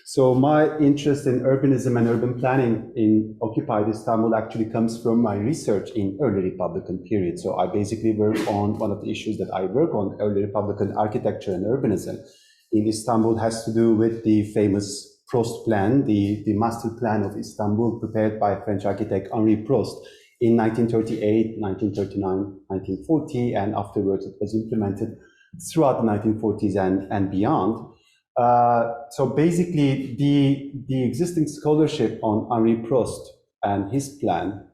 So my interest in urbanism and urban planning in occupied Istanbul actually comes from my research in early Republican period. So I basically work on one of the issues that I work on, early Republican architecture and urbanism in Istanbul, has to do with the famous Prost plan, the master plan of Istanbul prepared by French architect Henri Prost in 1938, 1939, 1940, and afterwards it was implemented throughout the 1940s and beyond. So basically, the existing scholarship on Henri Prost and his plan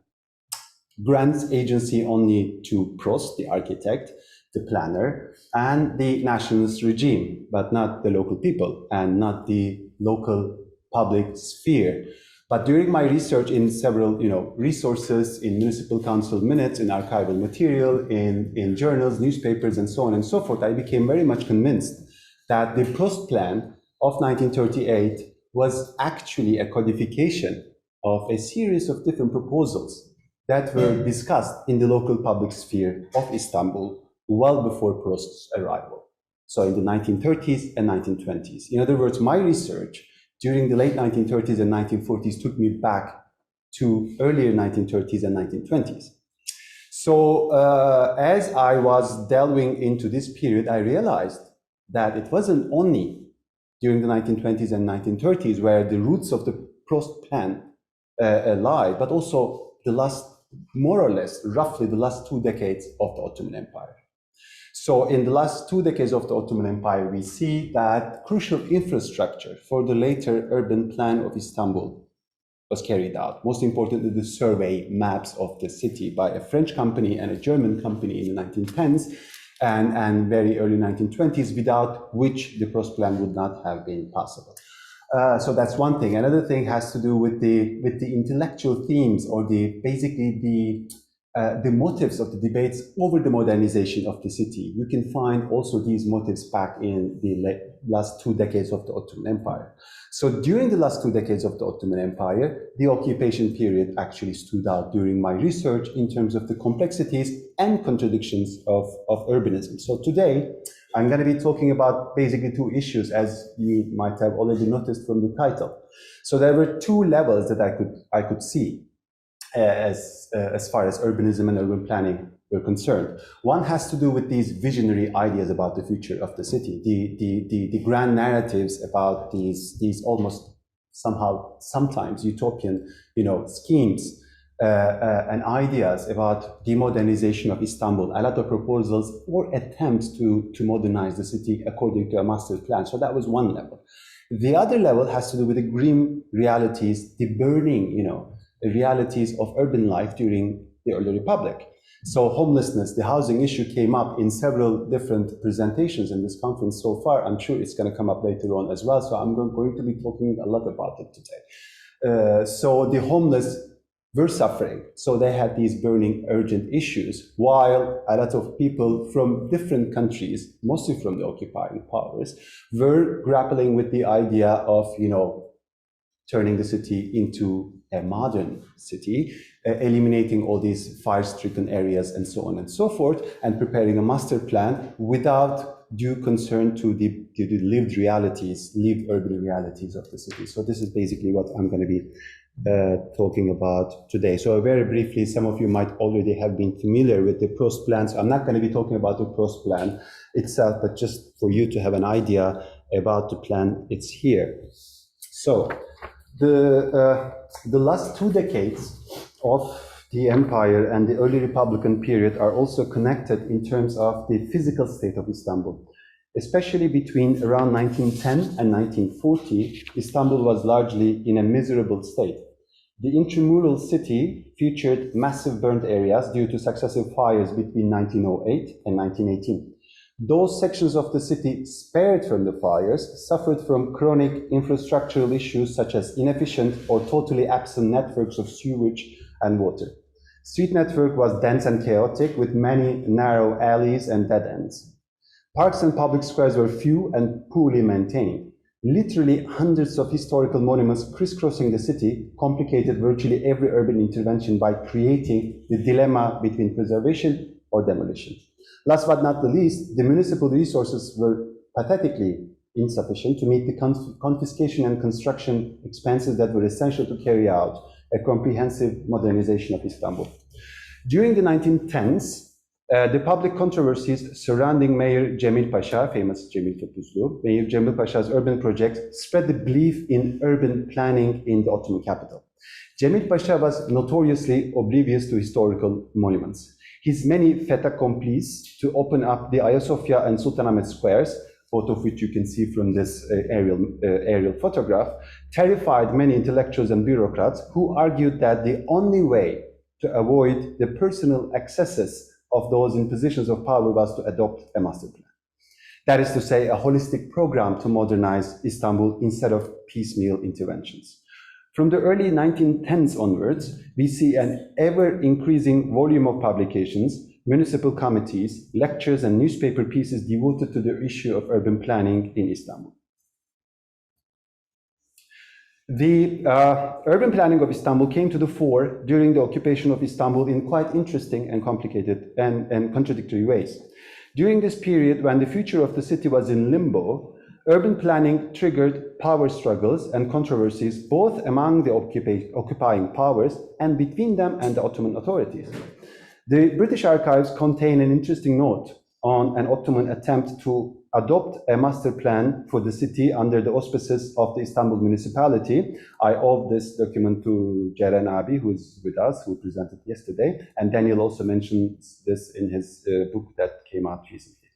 grants agency only to Prost, the architect, the planner, and the nationalist regime, but not the local people and not the local public sphere. But during my research in several resources, in municipal council minutes, in archival material, in journals, newspapers, and so on and so forth, I became very much convinced that the Prost plan of 1938 was actually a codification of a series of different proposals that were discussed in the local public sphere of Istanbul well before Prost's arrival. So in the 1930s and 1920s. In other words, my research during the late 1930s and 1940s took me back to earlier 1930s and 1920s. So as I was delving into this period, I realized that it wasn't only during the 1920s and 1930s where the roots of the Prost plan lie, but also the last, more or less, roughly the last 2 decades of the Ottoman Empire. So in the last 2 decades of the Ottoman Empire, we see that crucial infrastructure for the later urban plan of Istanbul was carried out. Most importantly, the survey maps of the city by a French company and a German company in the 1910s and very early 1920s, without which the Prost plan would not have been possible. So that's one thing. Another thing has to do with the intellectual themes, or basically the motives of the debates over the modernization of the city. You can find also these motives back in the last 2 decades of the Ottoman Empire. So during the last 2 decades of the Ottoman Empire, the occupation period actually stood out during my research in terms of the complexities and contradictions of urbanism. So today, I'm going to be talking about basically 2 issues, as you might have already noticed from the title. So there were 2 levels that I could see as far as urbanism and urban planning were concerned. One has to do with these visionary ideas about the future of the city, the grand narratives about these almost sometimes utopian, schemes and ideas about demodernization of Istanbul, a lot of proposals or attempts to modernize the city according to a master plan. So that was one level. The other level has to do with the grim realities, the burning, realities of urban life during the early republic. So homelessness, the housing issue came up in several different presentations in this conference so far. I'm sure it's going to come up later on as well. So I'm going to be talking a lot about it today. So the homeless were suffering. So they had these burning urgent issues, while a lot of people from different countries, mostly from the occupying powers, were grappling with the idea of, turning the city into a modern city, eliminating all these fire-stricken areas and so on and so forth, and preparing a master plan without due concern to the lived urban realities of the city. So this is basically what I'm going to be talking about today. So very briefly, some of you might already have been familiar with the Prost plan. So I'm not going to be talking about the Prost plan itself, but just for you to have an idea about the plan, it's here. So the last 2 decades of the empire and the early Republican period are also connected in terms of the physical state of Istanbul. Especially between around 1910 and 1940, Istanbul was largely in a miserable state. The intramural city featured massive burnt areas due to successive fires between 1908 and 1918. Those sections of the city spared from the fires suffered from chronic infrastructural issues such as inefficient or totally absent networks of sewage and water. Street network was dense and chaotic, with many narrow alleys and dead ends. Parks and public squares were few and poorly maintained. Literally hundreds of historical monuments crisscrossing the city complicated virtually every urban intervention by creating the dilemma between preservation or demolition. Last but not the least, the municipal resources were pathetically insufficient to meet the confiscation and construction expenses that were essential to carry out a comprehensive modernization of Istanbul. During the 1910s, the public controversies surrounding Mayor Cemil Pasha, famous Cemil Topuzlu, Mayor Cemil Pasha's urban project spread the belief in urban planning in the Ottoman capital. Cemil Pasha was notoriously oblivious to historical monuments. His many fait accomplis to open up the Ayasofya and Sultanahmet squares, both of which you can see from this aerial photograph, terrified many intellectuals and bureaucrats who argued that the only way to avoid the personal excesses of those in positions of power was to adopt a master plan. That is to say, a holistic program to modernize Istanbul instead of piecemeal interventions. From the early 1910s onwards, we see an ever-increasing volume of publications, municipal committees, lectures, and newspaper pieces devoted to the issue of urban planning in Istanbul. The urban planning of Istanbul came to the fore during the occupation of Istanbul in quite interesting and complicated and contradictory ways. During this period, when the future of the city was in limbo, urban planning triggered power struggles and controversies both among the occupying powers and between them and the Ottoman authorities. The British archives contain an interesting note on an Ottoman attempt to adopt a master plan for the city under the auspices of the Istanbul municipality. I owe this document to Ceren Abi, who is with us, who presented yesterday, and Daniel also mentions this in his book that came out recently.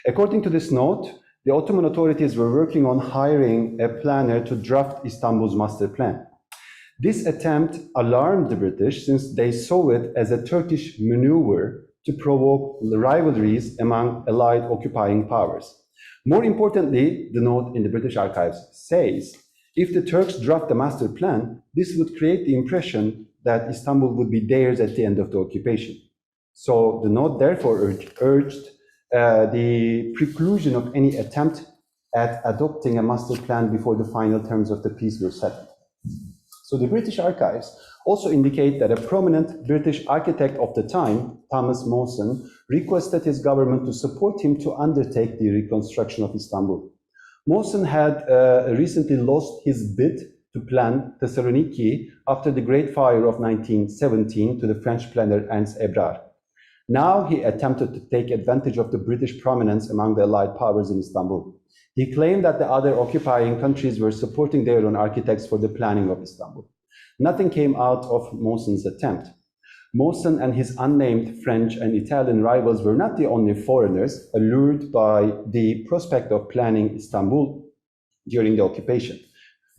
According to this note, the Ottoman authorities were working on hiring a planner to draft Istanbul's master plan. This attempt alarmed the British since they saw it as a Turkish maneuver to provoke rivalries among allied occupying powers. More importantly, the note in the British archives says, if the Turks draft a master plan, this would create the impression that Istanbul would be theirs at the end of the occupation. So the note therefore urged the preclusion of any attempt at adopting a master plan before the final terms of the peace were settled. So the British archives also indicate that a prominent British architect of the time, Thomas Mawson, requested his government to support him to undertake the reconstruction of Istanbul. Mawson had recently lost his bid to plan Thessaloniki after the Great Fire of 1917 to the French planner Ernst Ebrar. Now he attempted to take advantage of the British prominence among the Allied powers in Istanbul. He claimed that the other occupying countries were supporting their own architects for the planning of Istanbul. Nothing came out of Mawson's attempt. Mawson and his unnamed French and Italian rivals were not the only foreigners allured by the prospect of planning Istanbul during the occupation.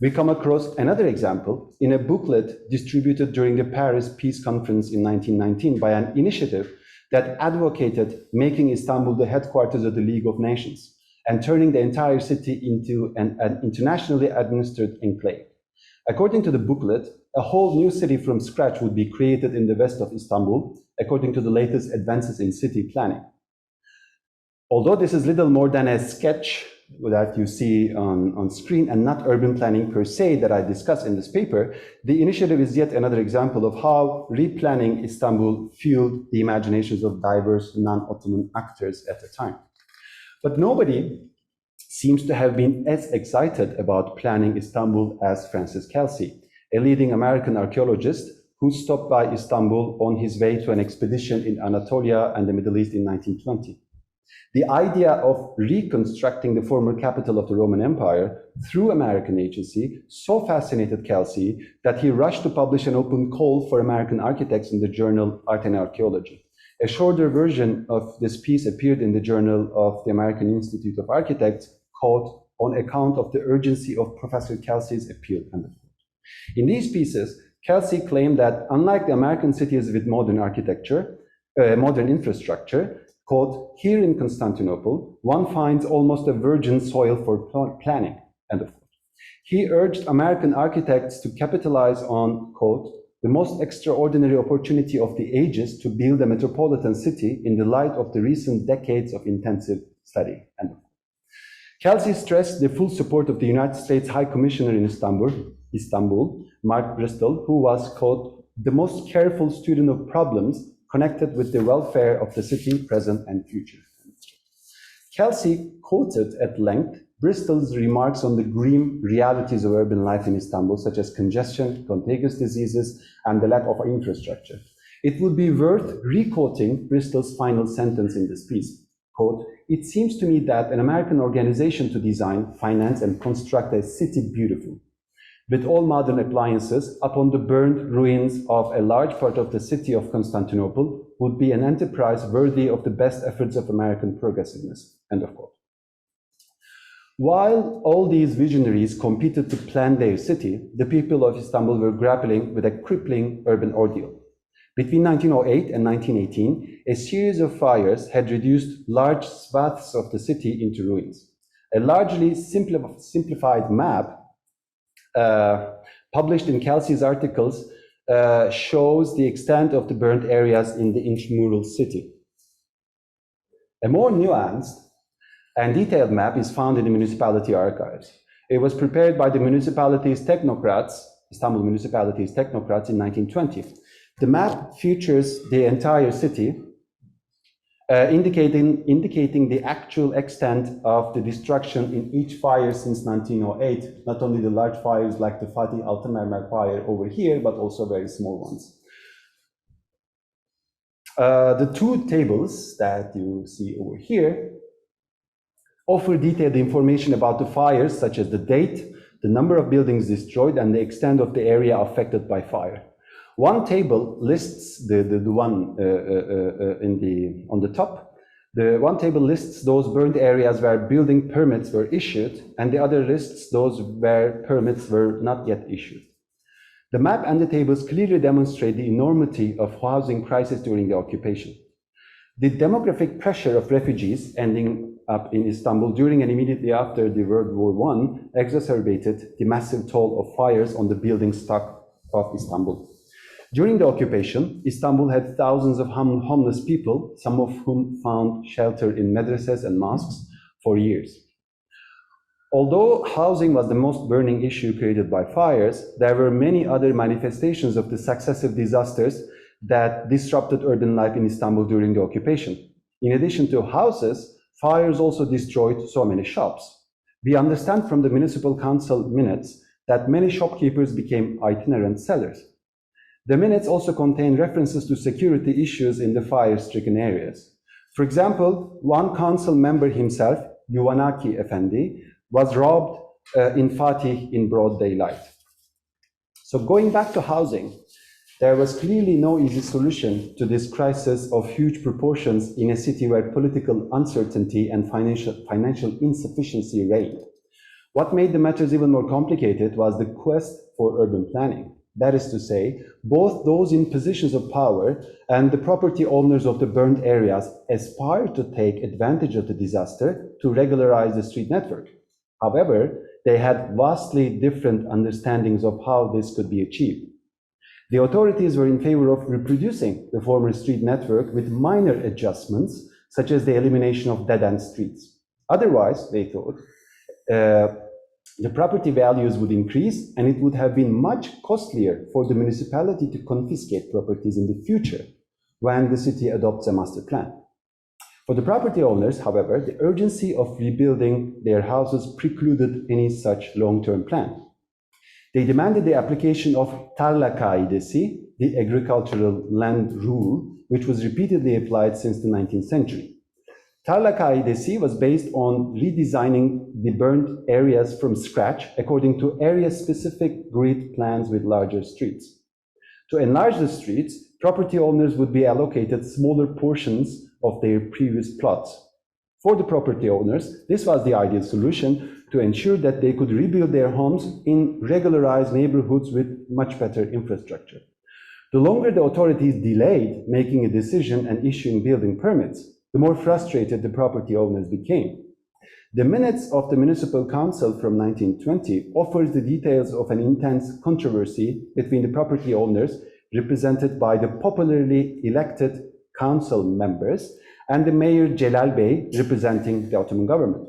We come across another example in a booklet distributed during the Paris Peace Conference in 1919 by an initiative that advocated making Istanbul the headquarters of the League of Nations and turning the entire city into an internationally administered enclave. According to the booklet, a whole new city from scratch would be created in the west of Istanbul, according to the latest advances in city planning. Although this is little more than a sketch that you see on screen and not urban planning per se that I discuss in this paper, the initiative is yet another example of how replanning Istanbul fueled the imaginations of diverse non-Ottoman actors at the time. But nobody seems to have been as excited about planning Istanbul as Francis Kelsey, a leading American archaeologist who stopped by Istanbul on his way to an expedition in Anatolia and the Middle East in 1920. The idea of reconstructing the former capital of the Roman Empire through American agency so fascinated Kelsey that he rushed to publish an open call for American architects in the journal Art and Archaeology. A shorter version of this piece appeared in the Journal of the American Institute of Architects, called On Account of the Urgency of Professor Kelsey's Appeal. In these pieces, Kelsey claimed that unlike the American cities with modern architecture, modern infrastructure, quote, here in Constantinople, one finds almost a virgin soil for planning, end of quote. He urged American architects to capitalize on, quote, the most extraordinary opportunity of the ages to build a metropolitan city in the light of the recent decades of intensive study, end of quote. Kelsey stressed the full support of the United States High Commissioner in Istanbul, Mark Bristol, who was, quote, the most careful student of problems connected with the welfare of the city, present and future. Kelsey quoted at length Bristol's remarks on the grim realities of urban life in Istanbul, such as congestion, contagious diseases, and the lack of infrastructure. It would be worth re-quoting Bristol's final sentence in this piece. Quote, "It seems to me that an American organization to design, finance, and construct a city beautiful, with all modern appliances, upon the burned ruins of a large part of the city of Constantinople, would be an enterprise worthy of the best efforts of American progressiveness." End of quote. While all these visionaries competed to plan their city, the people of Istanbul were grappling with a crippling urban ordeal. Between 1908 and 1918, a series of fires had reduced large swaths of the city into ruins. A largely simplified map published in Kelsey's articles shows the extent of the burnt areas in the intramural city. A more nuanced and detailed map is found in the municipality archives. It was prepared by the municipality's technocrats, Istanbul municipality's technocrats, in 1920. The map features the entire city, indicating the actual extent of the destruction in each fire since 1908, not only the large fires like the Fatih Altımermer fire over here, but also very small ones. The two tables that you see over here offer detailed information about the fires, such as the date, the number of buildings destroyed, and the extent of the area affected by fire. One table lists the one on the top. The one table lists those burned areas where building permits were issued, and the other lists those where permits were not yet issued. The map and the tables clearly demonstrate the enormity of housing crisis during the occupation. The demographic pressure of refugees ending up in Istanbul during and immediately after the World War I exacerbated the massive toll of fires on the building stock of Istanbul. During the occupation, Istanbul had thousands of homeless people, some of whom found shelter in madrasas and mosques for years. Although housing was the most burning issue created by fires, there were many other manifestations of the successive disasters that disrupted urban life in Istanbul during the occupation. In addition to houses, fires also destroyed so many shops. We understand from the municipal council minutes that many shopkeepers became itinerant sellers. The minutes also contain references to security issues in the fire-stricken areas. For example, one council member himself, Yuvanaki Efendi, was robbed in Fatih in broad daylight. So going back to housing, there was clearly no easy solution to this crisis of huge proportions in a city where political uncertainty and financial insufficiency reigned. What made the matters even more complicated was the quest for urban planning. That is to say, both those in positions of power and the property owners of the burned areas aspired to take advantage of the disaster to regularize the street network. However, they had vastly different understandings of how this could be achieved. The authorities were in favor of reproducing the former street network with minor adjustments, such as the elimination of dead-end streets. Otherwise, they thought, the property values would increase, and it would have been much costlier for the municipality to confiscate properties in the future when the city adopts a master plan. For the property owners, however, the urgency of rebuilding their houses precluded any such long-term plan. They demanded the application of Tarla Kaidesi, the agricultural land rule, which was repeatedly applied since the 19th century. Tarla Kaidesi was based on redesigning the burned areas from scratch according to area-specific grid plans with larger streets. To enlarge the streets, property owners would be allocated smaller portions of their previous plots. For the property owners, this was the ideal solution to ensure that they could rebuild their homes in regularized neighborhoods with much better infrastructure. The longer the authorities delayed making a decision and issuing building permits, the more frustrated the property owners became. The minutes of the municipal council from 1920 offers the details of an intense controversy between the property owners, represented by the popularly elected council members, and the mayor Celal Bey, representing the Ottoman government.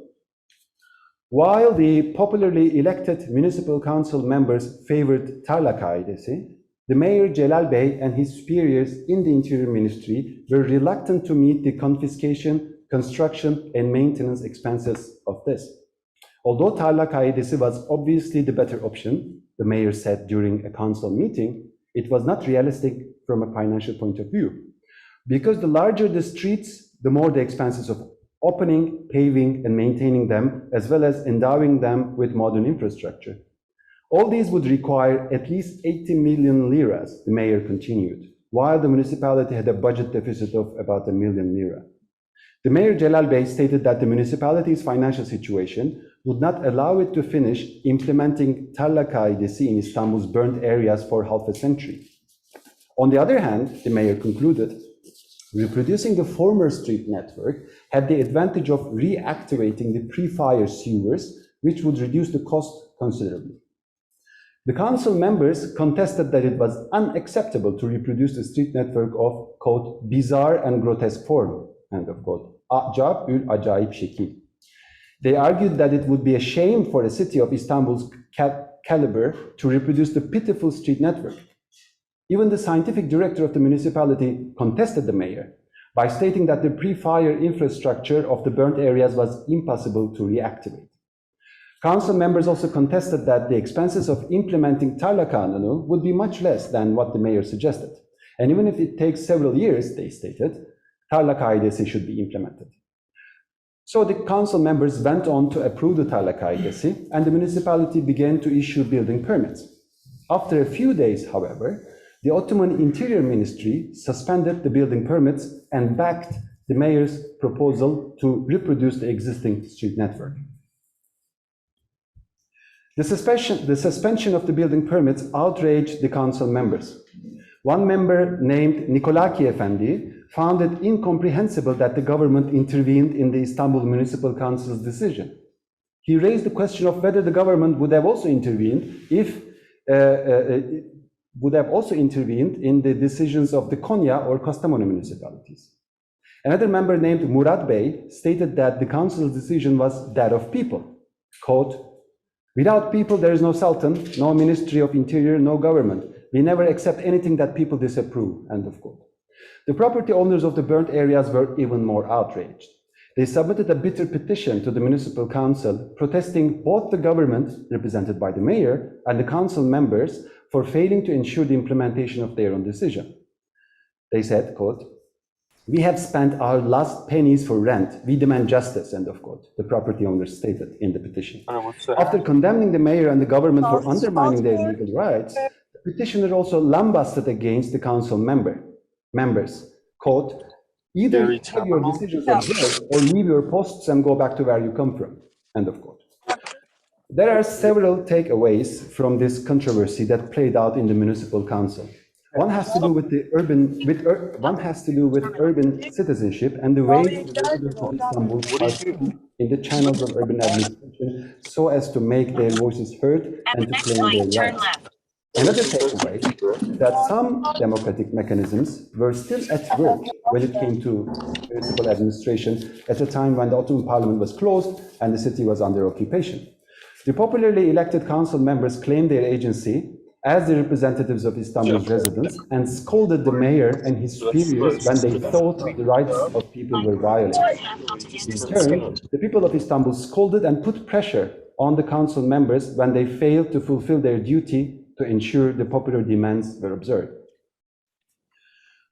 While the popularly elected municipal council members favored Tarla Kaidesi, the mayor Celal Bey and his superiors in the Interior Ministry were reluctant to meet the confiscation, construction, and maintenance expenses of this. Although tarla kaidesi was obviously the better option, the mayor said during a council meeting, it was not realistic from a financial point of view. Because the larger the streets, the more the expenses of opening, paving, and maintaining them, as well as endowing them with modern infrastructure. All these would require at least 80 million liras, the mayor continued, while the municipality had a budget deficit of about 1 million lira. The mayor Celal Bey stated that the municipality's financial situation would not allow it to finish implementing tarla kaidesi in Istanbul's burnt areas for half a century. On the other hand, the mayor concluded, reproducing the former street network had the advantage of reactivating the pre-fire sewers, which would reduce the cost considerably. The council members contested that it was unacceptable to reproduce the street network of, quote, bizarre and grotesque form, end of quote, acab ül acayip şekil. They argued that it would be a shame for a city of Istanbul's caliber to reproduce the pitiful street network. Even the scientific director of the municipality contested the mayor by stating that the pre-fire infrastructure of the burnt areas was impossible to reactivate. Council members also contested that the expenses of implementing Tarla Kanunu would be much less than what the mayor suggested. And even if it takes several years, they stated, Tarla Kaidesi should be implemented. So the council members went on to approve the Tarla Kaidesi, and the municipality began to issue building permits. After a few days, however, the Ottoman Interior Ministry suspended the building permits and backed the mayor's proposal to reproduce the existing street network. The suspension of the building permits outraged the council members. One member named Nikolaki Efendi found it incomprehensible that the government intervened in the Istanbul Municipal Council's decision. He raised the question of whether the government would have also intervened in the decisions of the Konya or Kastamonu municipalities. Another member named Murat Bey stated that the council's decision was that of people. Quote, without people, there is no sultan, no ministry of interior, no government. We never accept anything that people disapprove, end of quote. The property owners of the burnt areas were even more outraged. They submitted a bitter petition to the municipal council, protesting both the government, represented by the mayor, and the council members for failing to ensure the implementation of their own decision. They said, quote, we have spent our last pennies for rent. We demand justice, end of quote, the property owners stated in the petition. After condemning the mayor and the government for undermining their legal rights, the petitioner also lambasted against the council members, quote, either take your decisions observed or leave your posts and go back to where you come from, end of quote. There are several takeaways from this controversy that played out in the municipal council. One has to do with urban citizenship and the way the residents of Istanbul are in the channels of urban administration so as to make their voices heard and to claim their rights. Another takeaway is that some democratic mechanisms were still at work when it came to municipal administration at a time when the Ottoman Parliament was closed and the city was under occupation. The popularly elected council members claimed their agency as the representatives of Istanbul's residents and scolded the mayor and his superiors when they thought the rights of people were violated. In turn, the people of Istanbul scolded and put pressure on the council members when they failed to fulfill their duty to ensure the popular demands were observed.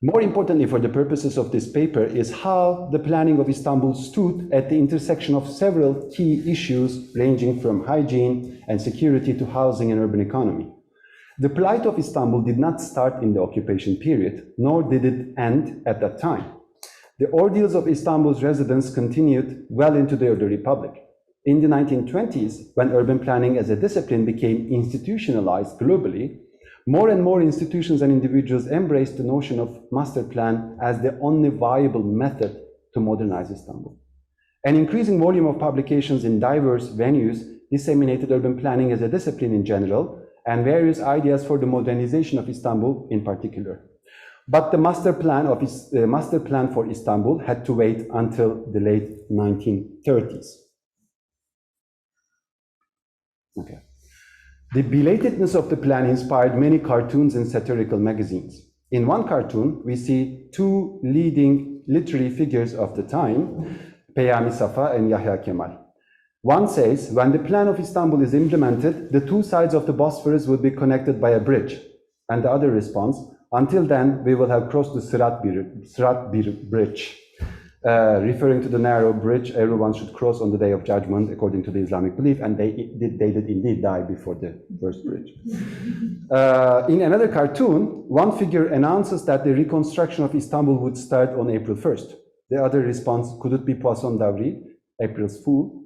More importantly for the purposes of this paper is how the planning of Istanbul stood at the intersection of several key issues ranging from hygiene and security to housing and urban economy. The plight of Istanbul did not start in the occupation period, nor did it end at that time. The ordeals of Istanbul's residents continued well into the early republic. In the 1920s, when urban planning as a discipline became institutionalized globally, more and more institutions and individuals embraced the notion of master plan as the only viable method to modernize Istanbul. An increasing volume of publications in diverse venues disseminated urban planning as a discipline in general and various ideas for the modernization of Istanbul in particular. But the master plan for Istanbul had to wait until the late 1930s. Okay. The belatedness of the plan inspired many cartoons and satirical magazines. In one cartoon, we see two leading literary figures of the time, Peyami Safa and Yahya Kemal. One says, when the plan of Istanbul is implemented, the two sides of the Bosphorus will be connected by a bridge. And the other response, until then, we will have crossed the Sırat Bridge, referring to the narrow bridge everyone should cross on the Day of Judgment, according to the Islamic belief, and they did indeed die before the first bridge. In another cartoon, one figure announces that the reconstruction of Istanbul would start on April 1st. The other response, could it be Poisson d'Avril, April's Fool?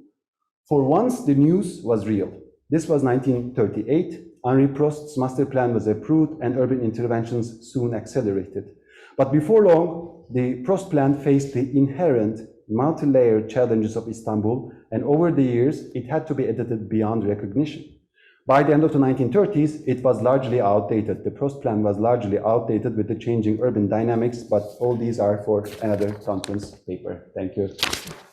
For once, the news was real. This was 1938. Henri Prost's master plan was approved and urban interventions soon accelerated. But before long, the Prost plan faced the inherent multi-layered challenges of Istanbul, and over the years, it had to be edited beyond recognition. By the end of the 1930s, it was largely outdated. The Prost plan was largely outdated with the changing urban dynamics, but all these are for another conference paper. Thank you.